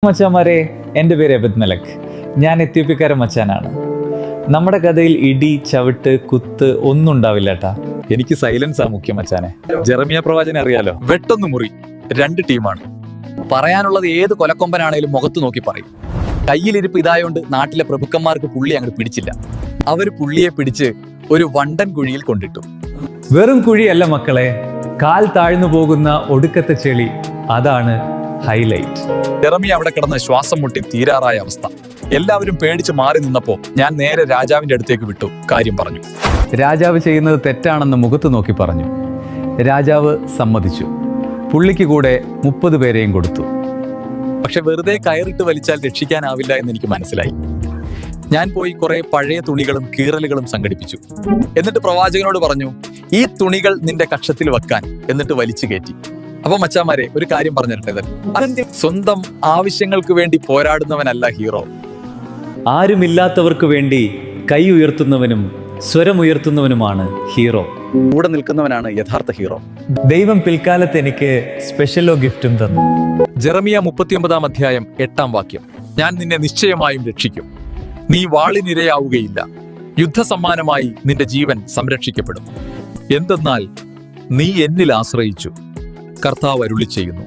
മച്ചാമാരെ, എൻ്റെ പേര് എബദ് മലക്. ഞാൻ എത്യോപ്യക്കാരൻ മച്ചാനാണ്. നമ്മുടെ കഥയിൽ ഇടി, ചവിട്ട്, കുത്ത് ഒന്നും ഉണ്ടാവില്ല ഏട്ടാ. എനിക്ക് സൈലൻസാ മുഖ്യം മച്ചാനെ. ജെറമിയ പ്രവാചകനെ അറിയാലോ. വെട്ടൊന്നു മുറി, രണ്ട് ടീമാണ്. പറയാനുള്ളത് ഏത് കൊലക്കൊമ്പനാണേലും മുഖത്ത് നോക്കി പറയും. കയ്യിലിരിപ്പ് ഇതായോണ്ട് നാട്ടിലെ പ്രഭുക്കന്മാർക്ക് പുള്ളി അങ്ങോട്ട് പിടിച്ചില്ല. അവര് പുള്ളിയെ പിടിച്ച് ഒരു വണ്ടൻ കുഴിയിൽ കൊണ്ടിട്ടു. വെറും കുഴിയല്ല മക്കളെ, കാൽ താഴ്ന്നു പോകുന്ന ഒടുക്കത്തെ ചെളി, അതാണ് ഹൈലൈറ്റ്. ജെറമിയ അവിടെ കിടന്ന് ശ്വാസം മുട്ടി തീരാറായ അവസ്ഥ. എല്ലാവരും പേടിച്ച് മാറി നിന്നപ്പോ ഞാൻ നേരെ രാജാവിന്റെ അടുത്തേക്ക് വിട്ടു കാര്യം പറഞ്ഞു. രാജാവ് ചെയ്യുന്നത് തെറ്റാണെന്ന് മുഖത്ത് നോക്കി പറഞ്ഞു. രാജാവ് സമ്മതിച്ചു. പുള്ളിക്ക് കൂടെ 30 പേരെയും കൊടുത്തു. പക്ഷെ വെറുതെ കയറിട്ട് വലിച്ചാൽ രക്ഷിക്കാനാവില്ല എന്ന് എനിക്ക് മനസ്സിലായി. ഞാൻ പോയി കുറെ പഴയ തുണികളും കീറലുകളും സംഘടിപ്പിച്ചു. എന്നിട്ട് പ്രവാചകനോട് പറഞ്ഞു, ഈ തുണികൾ നിന്റെ കക്ഷത്തിൽ വെക്കാൻ, എന്നിട്ട് വലിച്ചു കയറ്റി. അപ്പൊ മച്ചാമാരെ, ഒരു കാര്യം പറഞ്ഞിട്ടേ, സ്വന്തം ആവശ്യങ്ങൾക്ക് വേണ്ടി പോരാടുന്നവനല്ല ഹീറോ. ആരുമില്ലാത്തവർക്ക് വേണ്ടി കൈ ഉയർത്തുന്നവനും സ്വരമുയർത്തുന്നവനുമാണ് ഹീറോ. കൂടെ നിൽക്കുന്നവനാണ് യഥാർത്ഥ ഹീറോ. ദൈവം പിൽക്കാലത്ത് എനിക്ക് സ്പെഷ്യലോ ഗിഫ്റ്റും തന്നു. ജെറമിയ 39 അധ്യായം 8 വാക്യം. ഞാൻ നിന്നെ നിശ്ചയമായും രക്ഷിക്കും. നീ വാളിനിരയാവുകയില്ല. യുദ്ധസമ്മാനമായി നിന്റെ ജീവൻ സംരക്ഷിക്കപ്പെടും. എന്തെന്നാൽ നീ എന്നിൽ ആശ്രയിച്ചു. കർത്താവ് അരുളി ചെയ്യുന്നു.